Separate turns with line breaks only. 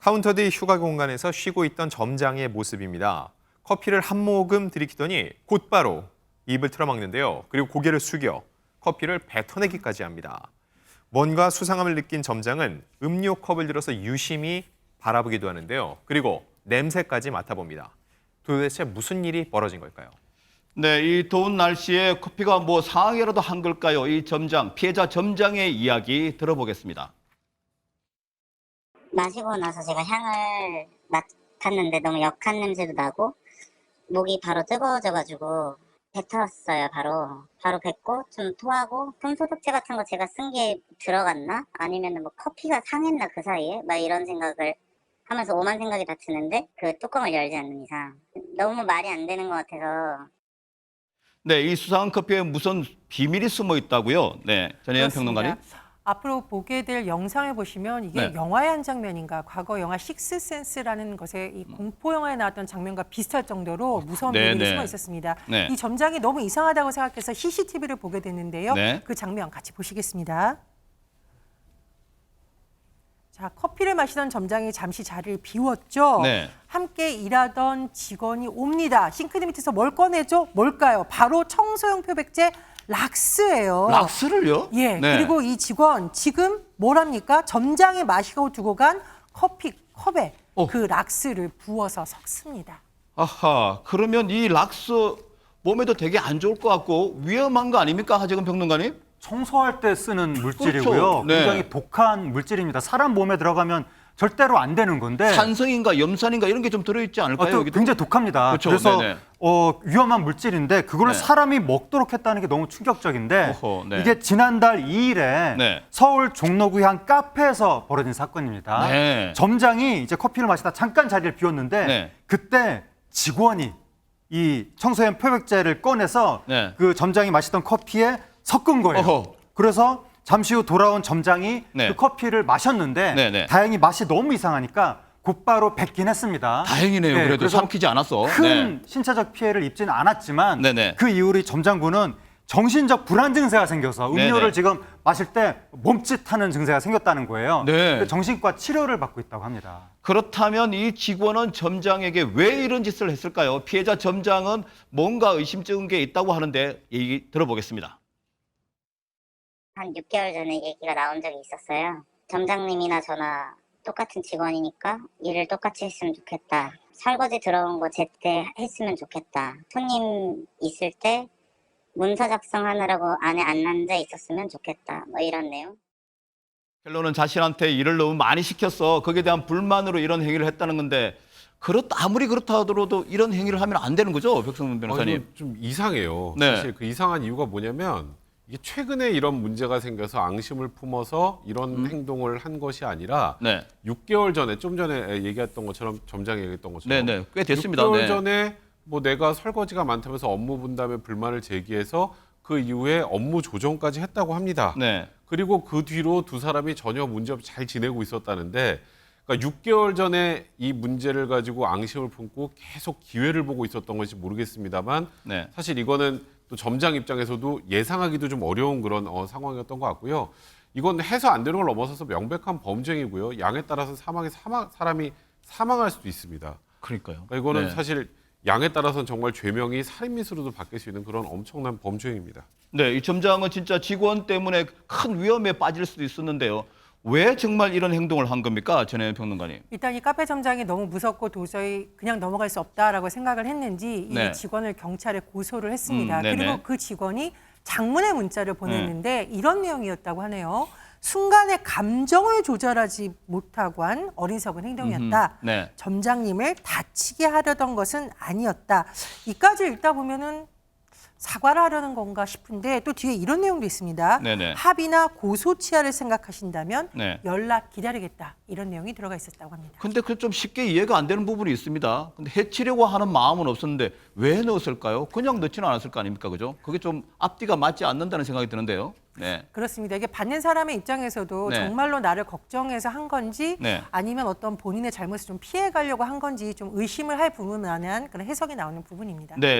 카운터 뒤 휴가 공간에서 쉬고 있던 점장의 모습입니다. 커피를 한 모금 들이키더니 곧바로 입을 틀어막는데요. 그리고 고개를 숙여 커피를 뱉어내기까지 합니다. 뭔가 수상함을 느낀 점장은 음료컵을 들어서 유심히 바라보기도 하는데요. 그리고 냄새까지 맡아봅니다. 도대체 무슨 일이 벌어진 걸까요?
네, 이 더운 날씨에 커피가 상하게라도 한 걸까요? 이 점장, 피해자 점장의 이야기 들어보겠습니다.
마시고 나서 제가 향을 맡았는데 너무 역한 냄새도 나고 목이 바로 뜨거워져가지고 뱉었어요. 바로 뱉고 좀 토하고 손소독제 같은 거 제가 쓴 게 들어갔나? 아니면 뭐 커피가 상했나 그 사이에? 막 이런 생각을 하면서 오만 생각이 다 드는데 그 뚜껑을 열지 않는 이상 너무 말이 안 되는 것 같아서.
네, 이 수상한 커피에 무슨 비밀이 숨어 있다고요? 네, 전혜연
그렇습니다.
평론가님.
앞으로 보게 될 영상을 보시면 이게
네.
영화의 한 장면인가, 과거 영화 식스센스라는 것에 이 공포 영화에 나왔던 장면과 비슷할 정도로 무서운
네,
비밀이
네.
숨어 있었습니다.
네.
이 점장이 너무 이상하다고 생각해서 CCTV를 보게 됐는데요.
네.
그 장면 같이 보시겠습니다. 자, 커피를 마시던 점장이 잠시 자리를 비웠죠.
네.
함께 일하던 직원이 옵니다. 싱크대 밑에서 뭘 꺼내죠? 뭘까요? 바로 청소용 표백제 락스예요.
락스를요?
예,
네.
그리고 이 직원 지금 뭘 합니까? 점장이 마시고 두고 간 커피 컵에 그 락스를 부어서 섞습니다.
아하, 그러면 이 락스 몸에도 되게 안 좋을 것 같고 위험한 거 아닙니까, 하재근 평론가님?
청소할 때 쓰는 물질이고요.
그렇죠. 네.
굉장히 독한 물질입니다. 사람 몸에 들어가면 절대로 안 되는 건데
산성인가 염산인가 이런 게 좀 들어있지 않을까요?
또
여기도?
굉장히 독합니다.
그렇죠.
그래서
네네.
위험한 물질인데 그거를
네.
사람이 먹도록 했다는 게 너무 충격적인데
어허, 네.
이게 지난달 2일에
네.
서울 종로구 한 카페에서 벌어진 사건입니다.
네.
점장이 이제 커피를 마시다 잠깐 자리를 비웠는데
네.
그때 직원이 이 청소용 표백제를 꺼내서
네.
그 점장이 마시던 커피에 섞은 거예요.
어허.
그래서 잠시 후 돌아온 점장이
네.
그 커피를 마셨는데
네, 네.
다행히 맛이 너무 이상하니까 곧바로 뱉긴 했습니다.
다행이네요. 그래도
그래서
삼키지 않았어.
큰 신체적 피해를 입지는 않았지만
네, 네.
그 이후로 이 점장군은 정신적 불안 증세가 생겨서
네,
음료를
네.
지금 마실 때 몸짓하는 증세가 생겼다는 거예요.
네.
그래서 정신과 치료를 받고 있다고 합니다.
그렇다면 이 직원은 점장에게 왜 이런 짓을 했을까요? 피해자 점장은 뭔가 의심쩍은 게 있다고 하는데 얘기 들어보겠습니다.
한 6개월 전에 얘기가 나온 적이 있었어요. 점장님이나 저나 똑같은 직원이니까 일을 똑같이 했으면 좋겠다. 설거지 들어온 거 제때 했으면 좋겠다. 손님 있을 때 문서 작성하느라고 안에 안 앉아 있었으면 좋겠다. 뭐 이런 내용.
결론은 자신한테 일을 너무 많이 시켰어. 거기에 대한 불만으로 이런 행위를 했다는 건데 아무리 그렇다 하더라도 이런 행위를 하면 안 되는 거죠, 백성문 변호사님?
이거 좀 이상해요.
네.
사실 그 이상한 이유가 뭐냐면 이게 최근에 이런 문제가 생겨서 앙심을 품어서 이런 행동을 한 것이 아니라
네.
6개월 전에 좀 전에 얘기했던 것처럼 점장이 얘기했던 것처럼
네, 꽤 됐습니다.
6개월
네.
전에 뭐 내가 설거지가 많다면서 업무 분담에 불만을 제기해서 그 이후에 업무 조정까지 했다고 합니다.
네.
그리고 그 뒤로 두 사람이 전혀 문제없이 잘 지내고 있었다는데, 그러니까 6개월 전에 이 문제를 가지고 앙심을 품고 계속 기회를 보고 있었던 것이 모르겠습니다만
네.
사실 이거는 또 점장 입장에서도 예상하기도 좀 어려운 그런 상황이었던 것 같고요. 이건 해서 안 되는 걸 넘어서서 명백한 범죄이고요. 양에 따라서 사람이 사망할 수도 있습니다.
그러니까요.
그러니까 이거는
네.
사실 양에 따라서는 정말 죄명이 살인미수로도 바뀔 수 있는 그런 엄청난 범죄입니다.
네, 이 점장은 진짜 직원 때문에 큰 위험에 빠질 수도 있었는데요. 왜 정말 이런 행동을 한 겁니까, 전혜연 평론가님?
일단 이 카페 점장이 너무 무섭고 도저히 그냥 넘어갈 수 없다라고 생각을 했는지
네.
이 직원을 경찰에 고소를 했습니다.
네네.
그리고 그 직원이 장문의 문자를 보냈는데 이런 내용이었다고 하네요. 순간에 감정을 조절하지 못하고 한 어리석은 행동이었다.
네.
점장님을 다치게 하려던 것은 아니었다. 이까지 읽다 보면은 사과를 하려는 건가 싶은데 또 뒤에 이런 내용도 있습니다.
네네.
합의나 고소치하를 생각하신다면
네.
연락 기다리겠다. 이런 내용이 들어가 있었다고 합니다.
근데 그 좀 쉽게 이해가 안 되는 부분이 있습니다. 근데 해치려고 하는 마음은 없었는데 왜 넣었을까요? 그냥 넣지는 않았을 거 아닙니까? 그죠? 그게 좀 앞뒤가 맞지 않는다는 생각이 드는데요. 네.
그렇습니다. 이게 받는 사람의 입장에서도
네.
정말로 나를 걱정해서 한 건지
네.
아니면 어떤 본인의 잘못을 좀 피해 가려고 한 건지 좀 의심을 할 부분만한 그런 해석이 나오는 부분입니다.
네.